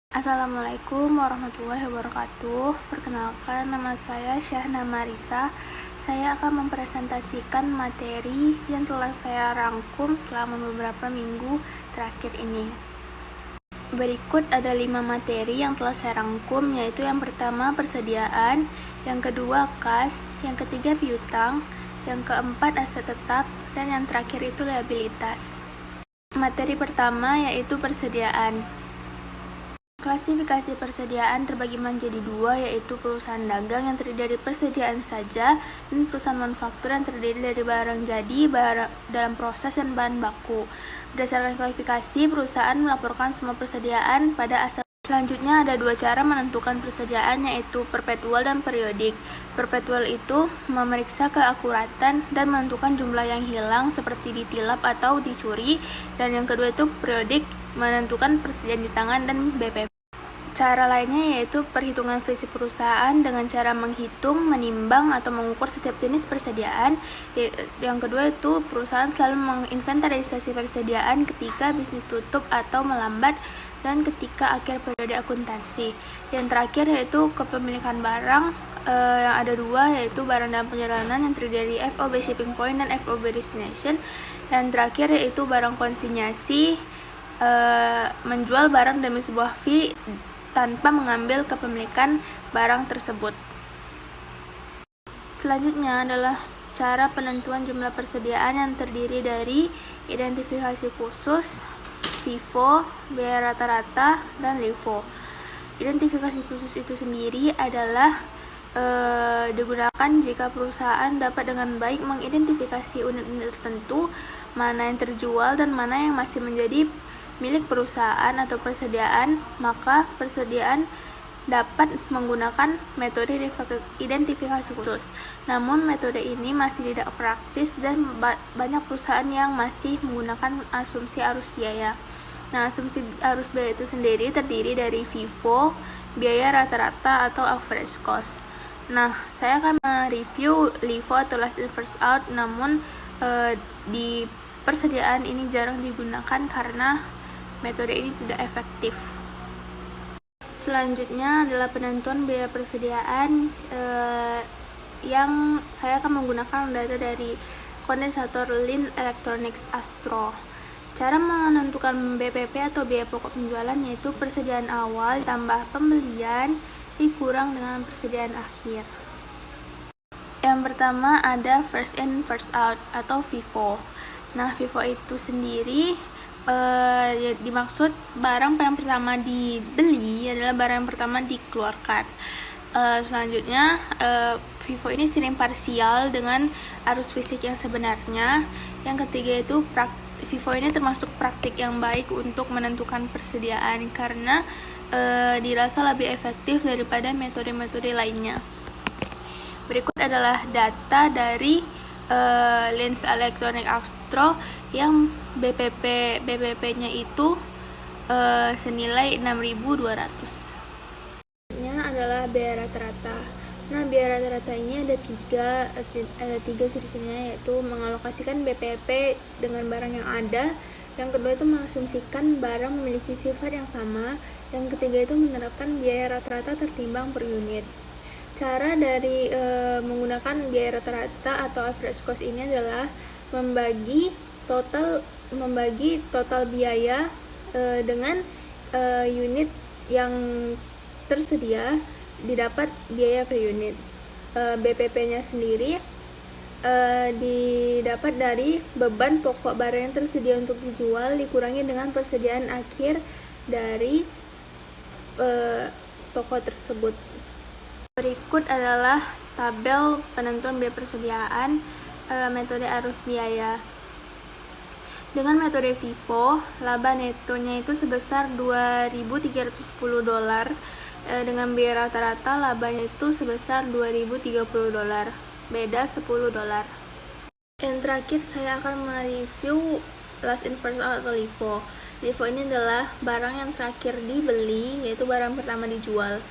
Assalamualaikum warahmatullahi wabarakatuh. Perkenalkan, nama saya Syahna Marisa. Saya akan mempresentasikan materi yang telah saya rangkum selama beberapa minggu terakhir ini. Berikut ada 5 materi yang telah saya rangkum, yaitu yang pertama persediaan, yang kedua kas, yang ketiga piutang, yang keempat aset tetap, dan yang terakhir itu liabilitas. Materi pertama yaitu persediaan. Klasifikasi persediaan terbagi menjadi dua, yaitu perusahaan dagang yang terdiri dari persediaan saja dan perusahaan manufaktur yang terdiri dari barang jadi, barang dalam proses, dan bahan baku. Berdasarkan klasifikasi, perusahaan melaporkan semua persediaan pada asal. Selanjutnya ada dua cara menentukan persediaan, yaitu perpetual dan periodik. Perpetual itu memeriksa keakuratan dan menentukan jumlah yang hilang seperti ditilap atau dicuri, dan yang kedua itu periodik, menentukan persediaan di tangan dan BPP. Cara lainnya yaitu perhitungan visi perusahaan dengan cara menghitung, menimbang, atau mengukur setiap jenis persediaan. Yang kedua itu perusahaan selalu menginventarisasi persediaan ketika bisnis tutup atau melambat dan ketika akhir periode akuntansi. Yang terakhir yaitu kepemilikan barang, yang ada dua, yaitu barang dalam perjalanan yang terdiri dari FOB shipping point dan FOB destination. Yang terakhir yaitu barang konsinyasi, menjual barang demi sebuah fee tanpa mengambil kepemilikan barang tersebut. Selanjutnya adalah cara penentuan jumlah persediaan yang terdiri dari identifikasi khusus, FIFO, biaya rata-rata, dan LIFO. Identifikasi khusus itu sendiri adalah digunakan jika perusahaan dapat dengan baik mengidentifikasi unit-unit tertentu, mana yang terjual dan mana yang masih menjadi milik perusahaan atau persediaan, maka persediaan dapat menggunakan metode identifikasi khusus. Namun metode ini masih tidak praktis dan banyak perusahaan yang masih menggunakan asumsi arus biaya. Nah, asumsi arus biaya itu sendiri terdiri dari FIFO, biaya rata-rata atau average cost. Nah, saya akan mereview LIFO atau last in first out, namun di persediaan ini jarang digunakan karena metode ini tidak efektif. Selanjutnya adalah penentuan biaya persediaan, yang saya akan menggunakan data dari kondensator Lind Electronics Astro. Cara menentukan BPP atau biaya pokok penjualan yaitu persediaan awal tambah pembelian dikurang dengan persediaan akhir. Yang pertama ada first in first out atau FIFO. Nah, FIFO itu sendiri dimaksud barang yang pertama dibeli adalah barang yang pertama dikeluarkan. Selanjutnya FIFO ini sering parsial dengan arus fisik yang sebenarnya. Yang ketiga itu FIFO ini termasuk praktik yang baik untuk menentukan persediaan karena dirasa lebih efektif daripada metode-metode lainnya. Berikut adalah data dari Lind Electronics Astro yang BPP-nya itu senilai 6.200. Ini adalah biaya rata-rata. Nah, biaya rata-rata ini ada tiga sisinya, yaitu mengalokasikan BPP dengan barang yang ada. Yang kedua itu mengasumsikan barang memiliki sifat yang sama. Yang ketiga itu menerapkan biaya rata-rata tertimbang per unit. Cara dari menggunakan biaya rata-rata atau average cost ini adalah membagi total biaya dengan unit yang tersedia, didapat biaya per unit. BPP-nya sendiri didapat dari beban pokok barang yang tersedia untuk dijual dikurangi dengan persediaan akhir dari toko tersebut. Berikut adalah tabel penentuan biaya persediaan metode arus biaya. Dengan metode FIFO, laba netonya itu sebesar $2.310. Dengan biaya rata-rata labanya itu sebesar $2.030. Beda $10. Yang terakhir saya akan mereview last in first out atau LIFO. LIFO ini adalah barang yang terakhir dibeli, yaitu barang pertama dijual.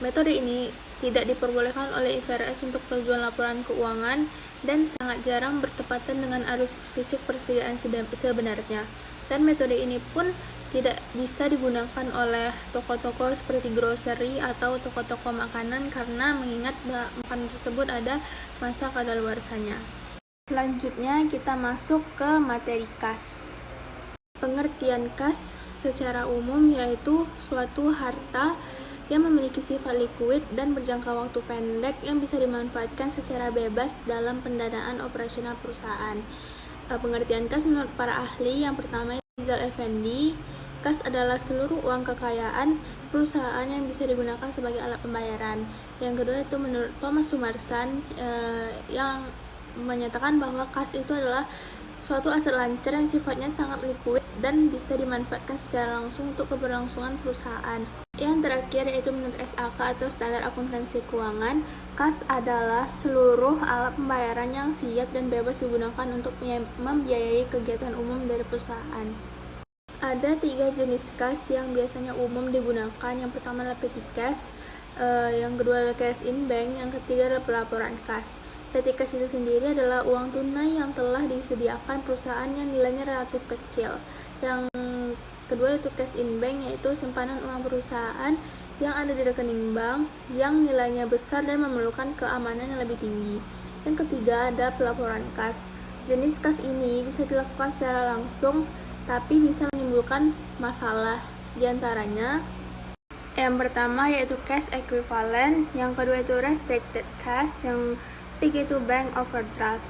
Metode ini tidak diperbolehkan oleh IFRS untuk tujuan laporan keuangan dan sangat jarang bertepatan dengan arus fisik persediaan sebenarnya. Dan metode ini pun tidak bisa digunakan oleh toko-toko seperti grocery atau toko-toko makanan karena mengingat makanan tersebut ada masa kadaluarsanya. Selanjutnya kita masuk ke materi kas. Pengertian kas secara umum yaitu suatu harta yang memiliki sifat likuid dan berjangka waktu pendek yang bisa dimanfaatkan secara bebas dalam pendanaan operasional perusahaan. Pengertian kas menurut para ahli yang pertama Rizal Effendi, kas adalah seluruh uang kekayaan perusahaan yang bisa digunakan sebagai alat pembayaran. Yang kedua itu menurut Thomas Sumarsan yang menyatakan bahwa kas itu adalah suatu aset lancar yang sifatnya sangat likuid dan bisa dimanfaatkan secara langsung untuk keberlangsungan perusahaan. Yang terakhir yaitu menurut SAK atau Standar Akuntansi Keuangan, kas adalah seluruh alat pembayaran yang siap dan bebas digunakan untuk membiayai kegiatan umum dari perusahaan. Ada 3 jenis kas yang biasanya umum digunakan. Yang pertama adalah petty cash, yang kedua adalah cash in bank, yang ketiga adalah pelaporan kas. Petty cash itu sendiri adalah uang tunai yang telah disediakan perusahaan yang nilainya relatif kecil. Yang kedua itu cash in bank, yaitu simpanan uang perusahaan yang ada di rekening bank yang nilainya besar dan memerlukan keamanan yang lebih tinggi. Yang ketiga ada pelaporan kas. Jenis kas ini bisa dilakukan secara langsung tapi bisa menimbulkan masalah. Di antaranya yang pertama yaitu cash equivalent, yang kedua itu restricted cash, yang ketiga itu bank overdraft.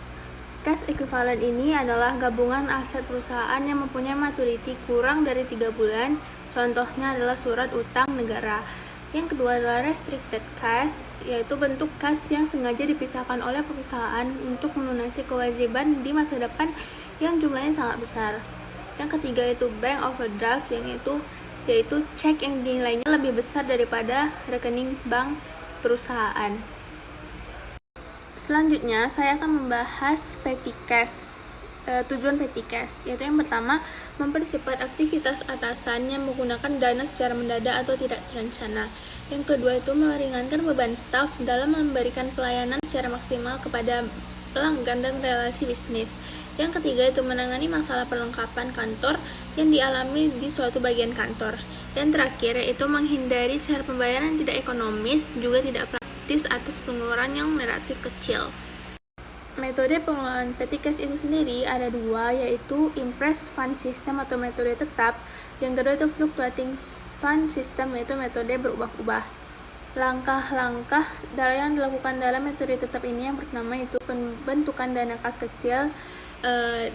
Cash equivalent ini adalah gabungan aset perusahaan yang mempunyai maturity kurang dari 3 bulan, contohnya adalah surat utang negara. Yang kedua adalah restricted cash, yaitu bentuk kas yang sengaja dipisahkan oleh perusahaan untuk melunasi kewajiban di masa depan yang jumlahnya sangat besar. Yang ketiga itu bank overdraft, yaitu cek yang nilainya lebih besar daripada rekening bank perusahaan. Selanjutnya saya akan membahas petty cash. Tujuan petty cash yaitu yang pertama mempercepat aktivitas atasan yang menggunakan dana secara mendadak atau tidak terencana. Yang kedua itu meringankan beban staf dalam memberikan pelayanan secara maksimal kepada pelanggan dan relasi bisnis. Yang ketiga itu menangani masalah perlengkapan kantor yang dialami di suatu bagian kantor. Dan terakhir yaitu menghindari cara pembayaran yang tidak ekonomis juga tidak praktis atas pengeluaran yang relatif kecil. Metode pengelolaan petty cash itu sendiri ada 2, yaitu impress fund system atau metode tetap. Yang kedua itu fluctuating fund system, yaitu metode berubah-ubah. Langkah-langkah yang dilakukan dalam metode tetap ini yang pertama itu pembentukan dana kas kecil.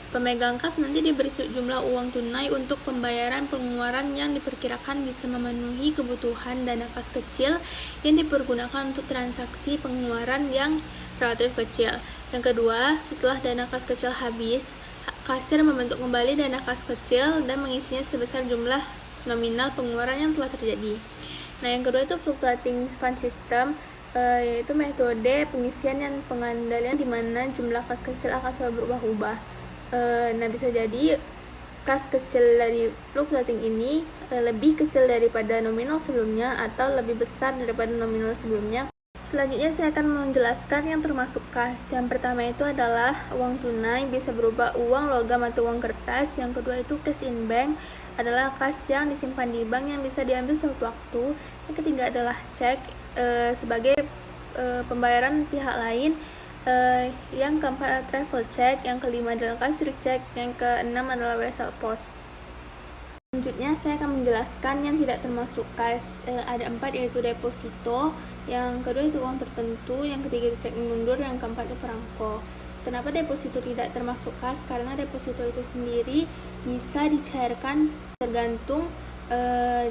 Pemegang kas nanti diberi jumlah uang tunai untuk pembayaran pengeluaran yang diperkirakan bisa memenuhi kebutuhan dana kas kecil yang dipergunakan untuk transaksi pengeluaran yang relatif kecil. Yang kedua, setelah dana kas kecil habis, kasir membentuk kembali dana kas kecil dan mengisinya sebesar jumlah nominal pengeluaran yang telah terjadi. Nah, yang kedua itu fluctuating fund system, yaitu metode pengisian dan pengandalian di mana jumlah kas kecil akan selalu berubah-ubah. Nah, bisa jadi kas kecil dari fluctuating ini lebih kecil daripada nominal sebelumnya atau lebih besar daripada nominal sebelumnya. Selanjutnya saya akan menjelaskan yang termasuk kas. Yang pertama itu adalah uang tunai, bisa berupa uang logam atau uang kertas. Yang kedua itu cash in bank, adalah kas yang disimpan di bank yang bisa diambil suatu waktu. Yang ketiga adalah cek sebagai pembayaran pihak lain. Yang keempat adalah travel check, yang kelima adalah cashier check, yang keenam adalah wesel post. Selanjutnya saya akan menjelaskan yang tidak termasuk kas. Ada 4, yaitu deposito, yang kedua itu uang tertentu, yang ketiga itu cek mundur, yang keempat itu perangko. Kenapa deposito tidak termasuk kas? Karena deposito itu sendiri bisa dicairkan tergantung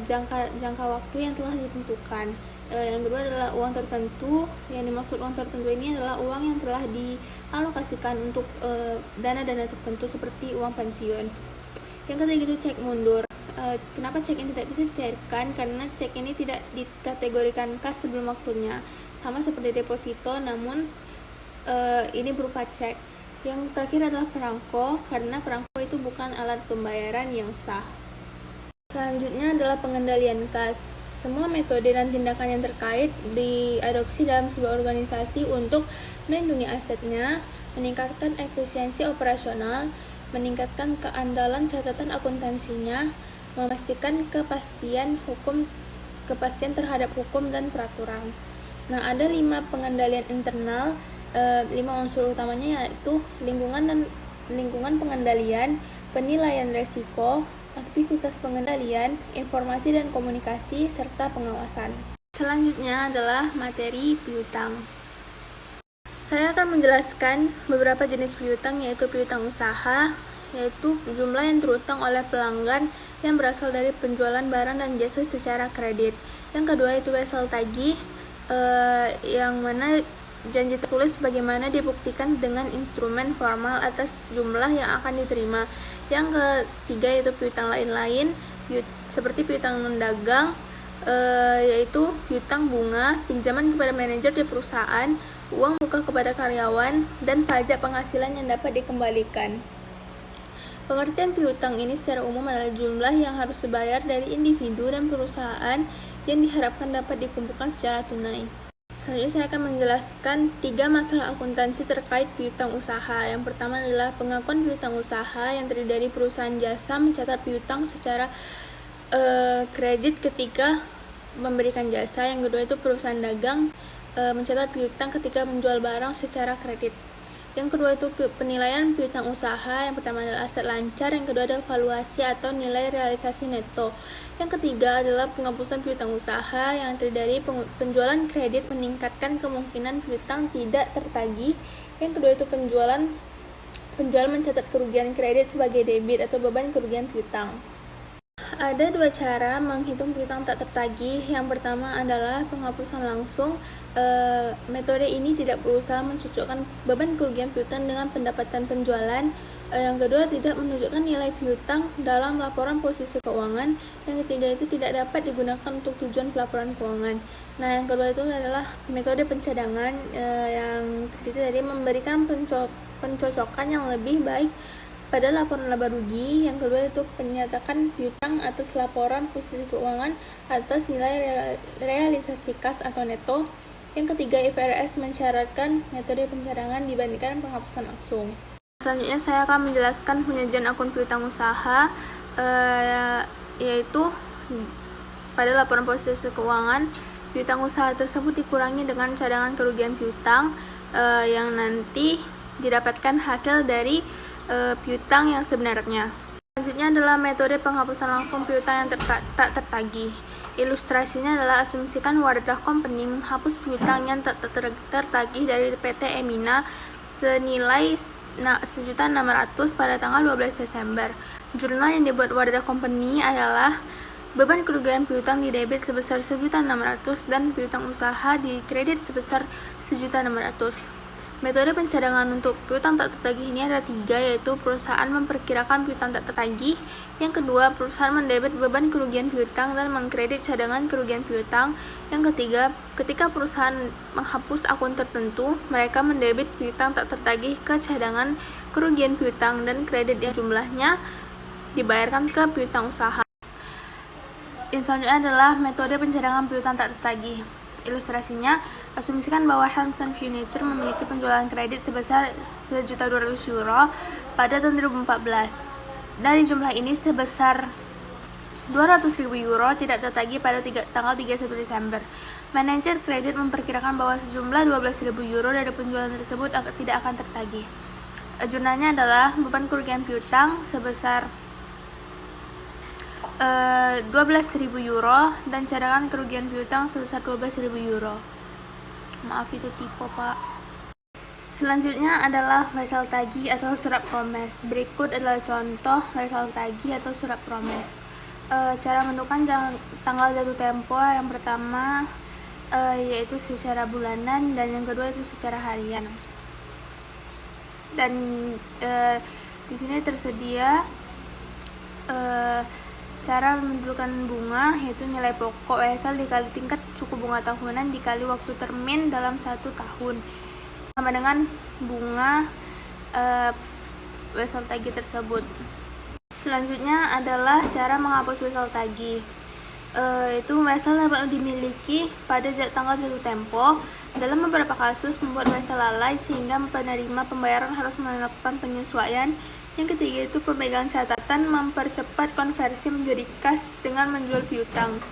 jangka waktu yang telah ditentukan. Yang kedua adalah uang tertentu. Yang dimaksud uang tertentu ini adalah uang yang telah dialokasikan untuk dana-dana tertentu seperti uang pensiun. Yang ketiga itu cek mundur. Kenapa cek ini tidak bisa dicairkan? Karena cek ini tidak dikategorikan kas sebelum waktunya, sama seperti deposito, namun ini berupa cek. Yang terakhir adalah perangko, karena perangko itu bukan alat pembayaran yang sah. Selanjutnya adalah pengendalian kas. Semua metode dan tindakan yang terkait diadopsi dalam sebuah organisasi untuk melindungi asetnya, meningkatkan efisiensi operasional, meningkatkan keandalan catatan akuntansinya, memastikan kepastian terhadap hukum dan peraturan. Nah, ada 5 pengendalian internal, 5 unsur utamanya yaitu lingkungan pengendalian, penilaian resiko, aktivitas pengendalian, informasi dan komunikasi, serta pengawasan. Selanjutnya adalah materi piutang. Saya akan menjelaskan beberapa jenis piutang, yaitu piutang usaha, yaitu jumlah yang terutang oleh pelanggan yang berasal dari penjualan barang dan jasa secara kredit. Yang kedua itu wesel tagih, yang mana janji tertulis bagaimana dibuktikan dengan instrumen formal atas jumlah yang akan diterima. Yang ketiga yaitu piutang lain-lain, seperti piutang dagang, yaitu piutang bunga, pinjaman kepada manajer di perusahaan, uang muka kepada karyawan, dan pajak penghasilan yang dapat dikembalikan. Pengertian piutang ini secara umum adalah jumlah yang harus dibayar dari individu dan perusahaan yang diharapkan dapat dikumpulkan secara tunai. Selanjutnya saya akan menjelaskan 3 masalah akuntansi terkait piutang usaha. Yang pertama adalah pengakuan piutang usaha yang terdiri dari perusahaan jasa mencatat piutang secara kredit ketika memberikan jasa. Yang kedua itu perusahaan dagang mencatat piutang ketika menjual barang secara kredit. Yang kedua itu penilaian piutang usaha. Yang pertama adalah aset lancar, yang kedua adalah valuasi atau nilai realisasi neto. Yang ketiga adalah penghapusan piutang usaha yang terdiri dari penjualan kredit meningkatkan kemungkinan piutang tidak tertagih. Yang kedua itu penjual mencatat kerugian kredit sebagai debit atau beban kerugian piutang. Ada 2 cara menghitung piutang tak tertagih. Yang pertama adalah penghapusan langsung. Metode ini tidak berusaha mencocokkan beban kerugian piutang dengan pendapatan penjualan. Yang kedua, tidak menunjukkan nilai piutang dalam laporan posisi keuangan. Yang ketiga itu tidak dapat digunakan untuk tujuan pelaporan keuangan. Nah, yang kedua itu adalah metode pencadangan, yang terdiri dari memberikan pencocokan yang lebih baik pada laporan laba rugi. Yang kedua itu penyatakan piutang atas laporan posisi keuangan atas nilai realisasi kas atau neto. Yang ketiga, IFRS mensyaratkan metode pencadangan dibandingkan penghapusan langsung. Selanjutnya saya akan menjelaskan penyajian akun piutang usaha, yaitu pada laporan posisi keuangan piutang usaha tersebut dikurangi dengan cadangan kerugian piutang, yang nanti didapatkan hasil dari piutang yang sebenarnya. Selanjutnya adalah metode penghapusan langsung piutang yang tak tertagih. Ilustrasinya adalah asumsikan Wardah Company menghapus piutang yang tak tertagih dari PT Emina senilai 1.600.000 pada tanggal 12 Desember. Jurnal yang dibuat Wardah Company adalah beban kerugian piutang di debit sebesar 1.600.000 dan piutang usaha di kredit sebesar 1.600.000. Metode pencadangan untuk piutang tak tertagih ini ada 3, yaitu perusahaan memperkirakan piutang tak tertagih. Yang kedua, perusahaan mendebit beban kerugian piutang dan mengkredit cadangan kerugian piutang. Yang ketiga, ketika perusahaan menghapus akun tertentu, mereka mendebit piutang tak tertagih ke cadangan kerugian piutang dan kredit yang jumlahnya dibayarkan ke piutang usaha. Yang selanjutnya adalah metode pencadangan piutang tak tertagih. Ilustrasinya, asumsikan bahwa Helmsen Furniture memiliki penjualan kredit sebesar 1.200.000 euro pada tahun 2014. Dari jumlah ini sebesar 200.000 euro tidak tertagih pada tanggal 31 Desember. Manajer kredit memperkirakan bahwa sejumlah 12.000 euro dari penjualan tersebut tidak akan tertagih. Jurnalnya adalah beban kerugian piutang sebesar 12.000 euro dan cadangan kerugian piutang sebesar 12.000 euro. Maaf itu typo, Pak. Selanjutnya adalah wesel tagih atau surat promes. Berikut adalah contoh wesel tagih atau surat promes. Cara menentukan tanggal jatuh tempo yang pertama yaitu secara bulanan, dan yang kedua itu secara harian. Dan di sini tersedia cara menentukan bunga, yaitu nilai pokok wesel dikali tingkat suku bunga tahunan dikali waktu termin dalam 1 tahun, sama dengan bunga wesel tagih tersebut. Selanjutnya adalah cara menghapus wesel tagih. Itu wesel dapat dimiliki pada tanggal jatuh tempo. Dalam beberapa kasus membuat wesel lalai sehingga penerima pembayaran harus melakukan penyesuaian Yang ketiga itu pemegang catatan mempercepat konversi menjadi kas dengan menjual piutang.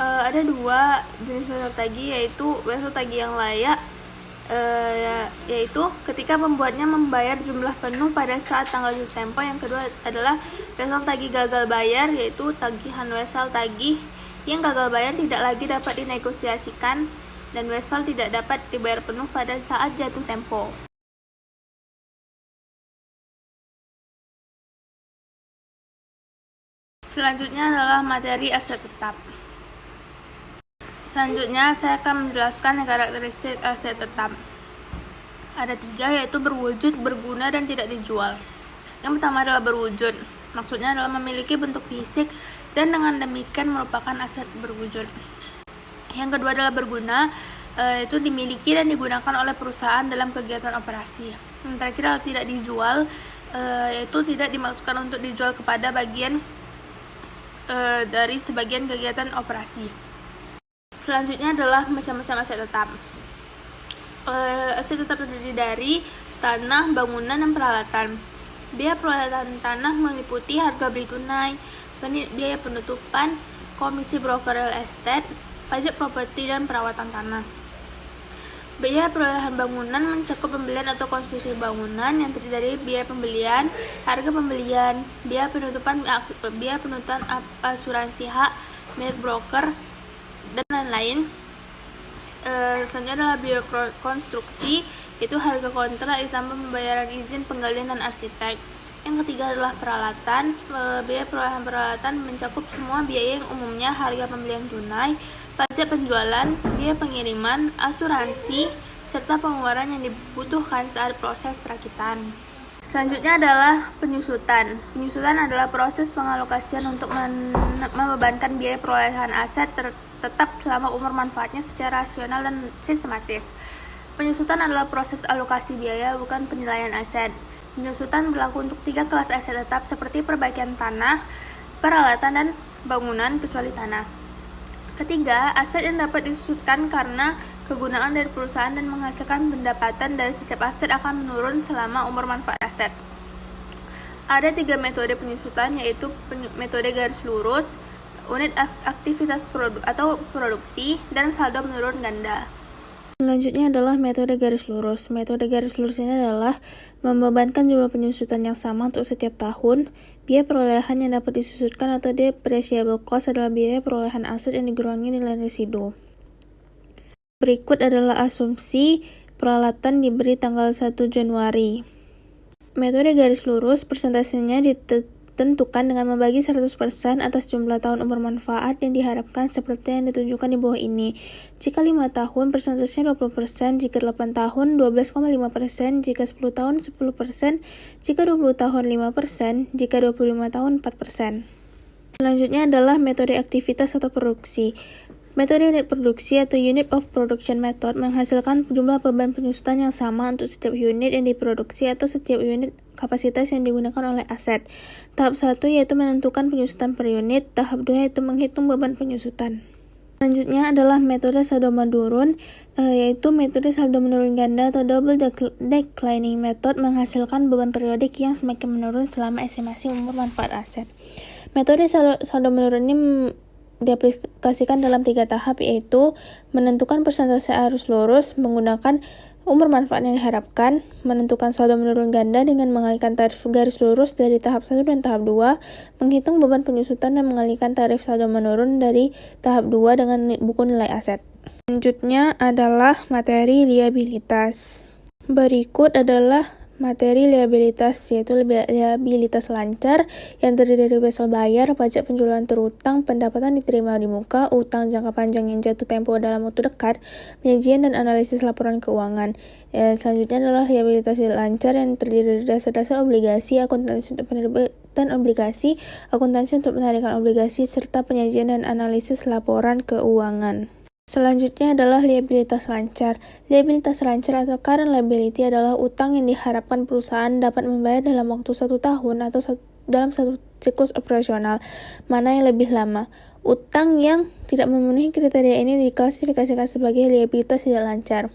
Ada dua jenis wesel tagih, yaitu wesel tagih yang layak, yaitu ketika pembuatnya membayar jumlah penuh pada saat tanggal jatuh tempo. Yang kedua adalah wesel tagih gagal bayar, yaitu tagihan wesel tagih yang gagal bayar tidak lagi dapat dinegosiasikan dan wesel tidak dapat dibayar penuh pada saat jatuh tempo. Selanjutnya adalah materi aset tetap. Selanjutnya saya akan menjelaskan karakteristik aset tetap. Ada 3, yaitu berwujud, berguna, dan tidak dijual. Yang pertama adalah berwujud. Maksudnya adalah memiliki bentuk fisik dan dengan demikian merupakan aset berwujud. Yang kedua adalah berguna, itu dimiliki dan digunakan oleh perusahaan dalam kegiatan operasi. Yang terakhir adalah tidak dijual, yaitu tidak dimaksudkan untuk dijual kepada bagian dari sebagian kegiatan operasi. Selanjutnya adalah macam-macam aset tetap. Aset tetap terdiri dari tanah, bangunan, dan peralatan. Biaya peralatan tanah meliputi harga beli tunai, biaya penutupan, komisi broker real estate, pajak properti, dan perawatan tanah. Biaya perolehan bangunan mencakup pembelian atau konstruksi bangunan yang terdiri dari biaya pembelian, harga pembelian, biaya penutupan asuransi hak milik broker, dan lain-lain. Selanjutnya adalah biaya konstruksi, itu harga kontrak ditambah pembayaran izin penggalian dan arsitek. Yang ketiga adalah peralatan. Biaya perolehan peralatan mencakup semua biaya yang umumnya harga pembelian tunai, pajak penjualan, biaya pengiriman, asuransi, serta pengeluaran yang dibutuhkan saat proses perakitan. Selanjutnya adalah penyusutan. Penyusutan adalah proses pengalokasian untuk membebankan biaya perolehan aset tetap selama umur manfaatnya secara rasional dan sistematis. Penyusutan adalah proses alokasi biaya, bukan penilaian aset. Penyusutan berlaku untuk 3 kelas aset tetap seperti perbaikan tanah, peralatan, dan bangunan kecuali tanah. Ketiga, aset yang dapat disusutkan karena kegunaan dari perusahaan dan menghasilkan pendapatan dari setiap aset akan menurun selama umur manfaat aset. Ada 3 metode penyusutan, yaitu metode garis lurus, unit aktivitas produksi, dan saldo menurun ganda. Selanjutnya adalah metode garis lurus. Metode garis lurus ini adalah membebankan jumlah penyusutan yang sama untuk setiap tahun. Biaya perolehan yang dapat disusutkan atau depreciable cost adalah biaya perolehan aset yang dikurangi nilai residu. Berikut adalah asumsi peralatan diberi tanggal 1 Januari. Metode garis lurus persentasenya ditentukan dengan membagi 100% atas jumlah tahun umur manfaat yang diharapkan seperti yang ditunjukkan di bawah ini. Jika 5 tahun, persentasenya 20%, jika 8 tahun, 12,5%, jika 10 tahun, 10%, jika 20 tahun, 5%, jika 25 tahun, 4%. Selanjutnya adalah metode aktivitas atau produksi. Metode unit produksi atau unit of production method menghasilkan jumlah beban penyusutan yang sama untuk setiap unit yang diproduksi atau setiap unit kapasitas yang digunakan oleh aset. Tahap 1 yaitu menentukan penyusutan per unit, tahap 2 yaitu menghitung beban penyusutan. Selanjutnya adalah metode saldo menurun, yaitu metode saldo menurun ganda atau double declining method menghasilkan beban periodik yang semakin menurun selama estimasi umur manfaat aset. Metode saldo menurun ini diaplikasikan dalam 3 tahap, yaitu menentukan persentase arus lurus menggunakan umur manfaat yang diharapkan, menentukan saldo menurun ganda dengan mengalihkan tarif garis lurus dari tahap 1 dan tahap 2, menghitung beban penyusutan dan mengalihkan tarif saldo menurun dari tahap 2 dengan buku nilai aset. Selanjutnya adalah materi liabilitas. Berikut adalah materi liabilitas, yaitu liabilitas lancar yang terdiri dari wesel bayar, pajak penjualan terutang, pendapatan diterima di muka, utang jangka panjang yang jatuh tempo dalam waktu dekat, penyajian dan analisis laporan keuangan. Selanjutnya adalah liabilitas lancar yang terdiri dari dasar-dasar obligasi, akuntansi untuk penerbitan obligasi, akuntansi untuk penarikan obligasi, serta penyajian dan analisis laporan keuangan. Selanjutnya adalah liabilitas lancar. Liabilitas lancar atau current liability adalah utang yang diharapkan perusahaan dapat membayar dalam waktu 1 tahun atau dalam satu siklus operasional, mana yang lebih lama. Utang yang tidak memenuhi kriteria ini diklasifikasikan sebagai liabilitas tidak lancar.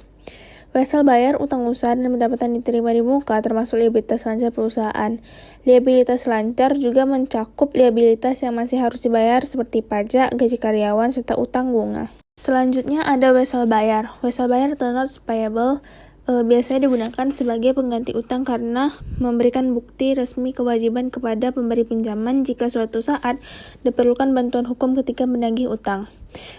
Wesel bayar utang usaha dan pendapatan diterima di muka termasuk liabilitas lancar perusahaan. Liabilitas lancar juga mencakup liabilitas yang masih harus dibayar seperti pajak, gaji karyawan, serta utang bunga. Selanjutnya ada wesel bayar. Wesel bayar atau notes payable biasanya digunakan sebagai pengganti utang karena memberikan bukti resmi kewajiban kepada pemberi pinjaman jika suatu saat diperlukan bantuan hukum ketika menagih utang.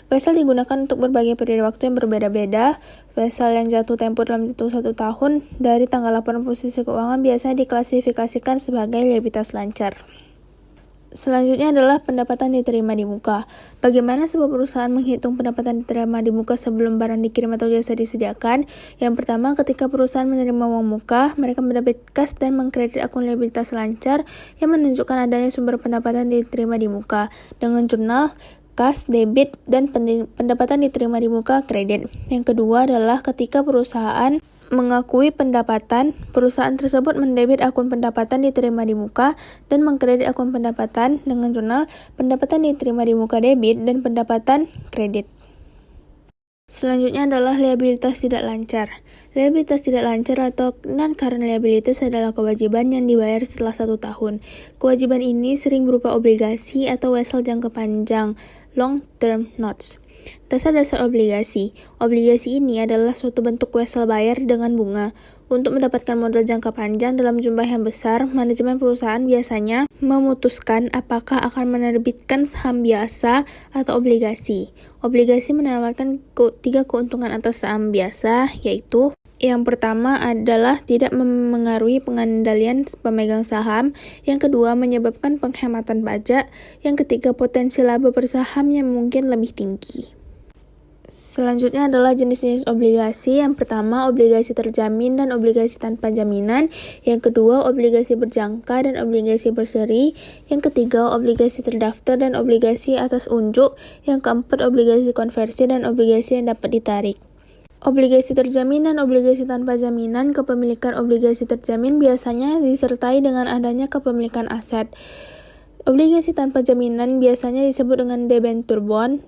Wesel digunakan untuk berbagai periode waktu yang berbeda-beda. Wesel yang jatuh tempo dalam jatuh 1 tahun dari tanggal laporan posisi keuangan biasanya diklasifikasikan sebagai liabilitas lancar. Selanjutnya adalah pendapatan diterima di muka. Bagaimana sebuah perusahaan menghitung pendapatan diterima di muka sebelum barang dikirim atau jasa disediakan? Yang pertama, ketika perusahaan menerima uang muka, mereka mendebit kas dan mengkredit akun liabilitas lancar yang menunjukkan adanya sumber pendapatan diterima di muka dengan jurnal kas, debit, dan pendapatan diterima di muka, kredit. Yang kedua adalah ketika perusahaan mengakui pendapatan, perusahaan tersebut mendebit akun pendapatan diterima di muka dan mengkredit akun pendapatan dengan jurnal pendapatan diterima di muka, debit, dan pendapatan kredit. Selanjutnya adalah liabilitas tidak lancar. Liabilitas tidak lancar atau non-current liabilities adalah kewajiban yang dibayar setelah 1 tahun. Kewajiban ini sering berupa obligasi atau wesel jangka panjang, long-term notes. Dasar-dasar obligasi. Obligasi ini adalah suatu bentuk wesel bayar dengan bunga. Untuk mendapatkan modal jangka panjang dalam jumlah yang besar, manajemen perusahaan biasanya memutuskan apakah akan menerbitkan saham biasa atau obligasi. Obligasi menawarkan 3 keuntungan atas saham biasa, yaitu yang pertama adalah tidak memengaruhi pengendalian pemegang saham, yang kedua menyebabkan penghematan pajak, yang ketiga potensi laba per saham yang mungkin lebih tinggi. Selanjutnya adalah jenis-jenis obligasi. Yang pertama, obligasi terjamin dan obligasi tanpa jaminan. Yang kedua, obligasi berjangka dan obligasi berseri. Yang ketiga, obligasi terdaftar dan obligasi atas unjuk. Yang keempat, obligasi konversi dan obligasi yang dapat ditarik. Obligasi terjamin dan obligasi tanpa jaminan. Kepemilikan obligasi terjamin biasanya disertai dengan adanya kepemilikan aset. Obligasi tanpa jaminan biasanya disebut dengan debenture bond,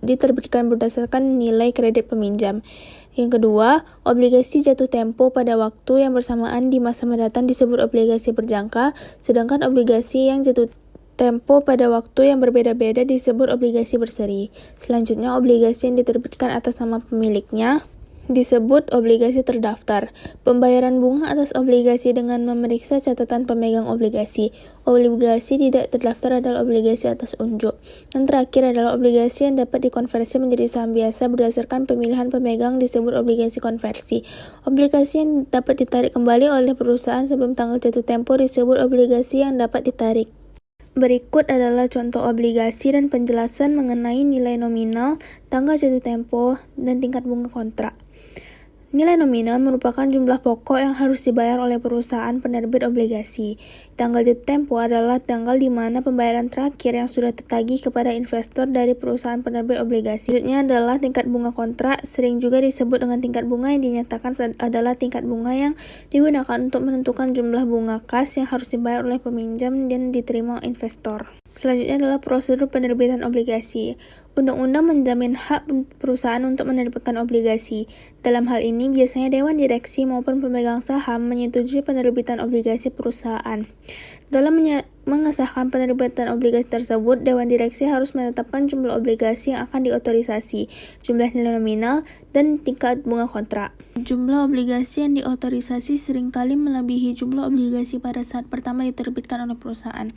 diterbitkan berdasarkan nilai kredit peminjam. Yang kedua, obligasi jatuh tempo pada waktu yang bersamaan di masa mendatang disebut obligasi berjangka, sedangkan obligasi yang jatuh tempo pada waktu yang berbeda-beda disebut obligasi berseri. Selanjutnya, obligasi yang diterbitkan atas nama pemiliknya disebut obligasi terdaftar. Pembayaran bunga atas obligasi dengan memeriksa catatan pemegang obligasi. Obligasi tidak terdaftar adalah obligasi atas unjuk. Dan terakhir adalah obligasi yang dapat dikonversi menjadi saham biasa berdasarkan pemilihan pemegang disebut obligasi konversi. Obligasi yang dapat ditarik kembali oleh perusahaan sebelum tanggal jatuh tempo disebut obligasi yang dapat ditarik. Berikut adalah contoh obligasi dan penjelasan mengenai nilai nominal, tanggal jatuh tempo, dan tingkat bunga kontrak. Nilai nominal merupakan jumlah pokok yang harus dibayar oleh perusahaan penerbit obligasi. Tanggal jatuh tempo adalah tanggal di mana pembayaran terakhir yang sudah tertagih kepada investor dari perusahaan penerbit obligasi. Selanjutnya adalah tingkat bunga kontrak, sering juga disebut dengan tingkat bunga yang dinyatakan adalah tingkat bunga yang digunakan untuk menentukan jumlah bunga kas yang harus dibayar oleh peminjam dan diterima investor. Selanjutnya adalah prosedur penerbitan obligasi. Undang-undang menjamin hak perusahaan untuk menerbitkan obligasi. Dalam hal ini, biasanya Dewan Direksi maupun pemegang saham menyetujui penerbitan obligasi perusahaan. Dalam mengesahkan penerbitan obligasi tersebut, Dewan Direksi harus menetapkan jumlah obligasi yang akan diotorisasi, jumlah nilai nominal, dan tingkat bunga kontrak. Jumlah obligasi yang diotorisasi seringkali melebihi jumlah obligasi pada saat pertama diterbitkan oleh perusahaan.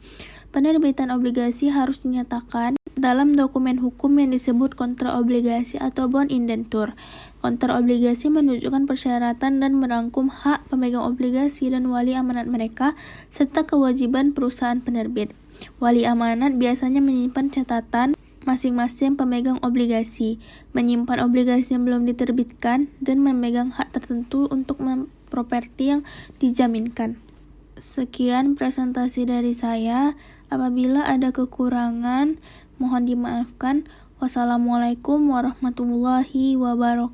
Penerbitan obligasi harus dinyatakan dalam dokumen hukum yang disebut kontrak obligasi atau bond indentur. Kontrak obligasi menunjukkan persyaratan dan merangkum hak pemegang obligasi dan wali amanat mereka, serta kewajiban perusahaan penerbit. Wali amanat biasanya menyimpan catatan masing-masing pemegang obligasi, menyimpan obligasi yang belum diterbitkan, dan memegang hak tertentu untuk properti yang dijaminkan. Sekian presentasi dari saya. Apabila ada kekurangan, mohon dimaafkan. Wassalamualaikum warahmatullahi wabarakatuh.